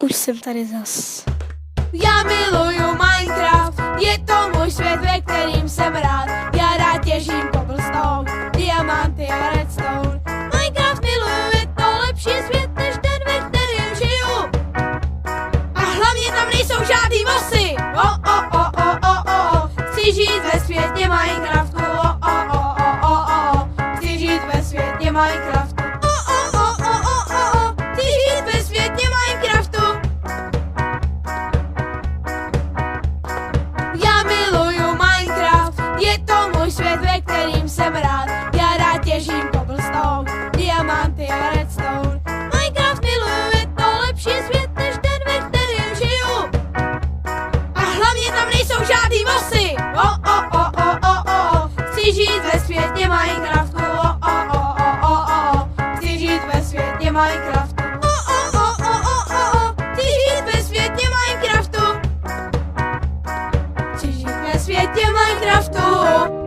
Už jsem tady zas. Já miluju Minecraft, je to můj svět, ve kterým jsem rád. Já rád těžím cobblestone, diamanty a redstone. Minecraft miluju, je to lepší svět, než ten, ve kterým žiju. A hlavně tam nejsou žádný mossy. Chci žít ve světě Minecraftu. Chci žít ve světě Minecraftu. Chci žít ve světě Minecraftu. Já miluju Minecraft, je to můj svět, ve kterým jsem rád. Já rád těžím cobblestone, diamanty a redstone. Minecraft miluju, je to lepší svět, než ten, ve kterým žiju. A hlavně tam nejsou žádný mossy. Chci žít ve světě Minecraftu. Chci žít ve světě Minecraftu. Chci žít ve světě Minecraftu. Chci žít ve světě Minecraftu.